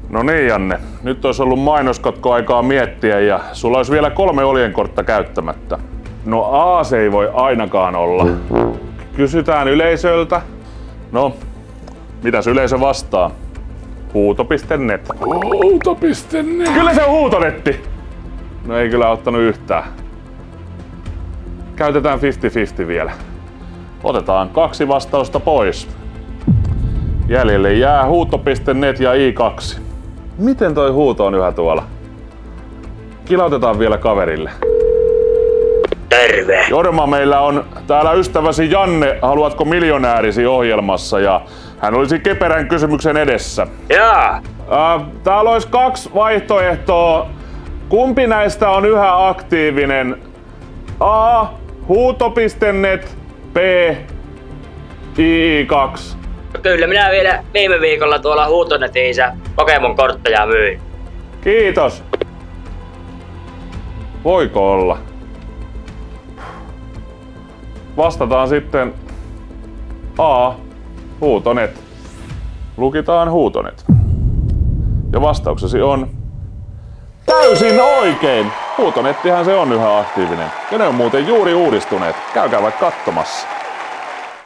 No niin, Janne. Nyt olisi ollut mainoskatkoaikaa miettiä ja sulla olisi vielä 3 oljenkortta käyttämättä. No se ei voi ainakaan olla. Kysytään yleisöltä. No, mitäs yleisö vastaa? Huuto.net. Huuto.net. Kyllä se on Huutonetti! No ei kyllä ottanut yhtään. Käytetään 50-50 vielä. Otetaan 2 vastausta pois. Jäljelle jää Huuto.net ja i2. Miten toi huuto on yhä tuolla? Kilautetaan vielä kaverille. Terve! Jorma, meillä on täällä ystäväsi Janne, haluatko miljonäärisi ohjelmassa ja hän olisi keperän kysymyksen edessä. Jaa! Täällä olisi 2 vaihtoehtoa. Kumpi näistä on yhä aktiivinen? A. Huuto.net. B. II2. Kyllä minä vielä viime viikolla tuolla Huutonetissä Pokemon-kortteja myin. Kiitos. Voiko olla? Vastataan sitten A. Huutonet. Lukitaan Huutonet. Ja vastauksesi on täysin oikein! Huutonettihän se on yhä aktiivinen. Ja ne on muuten juuri uudistuneet. Käykää vaikka katsomassa.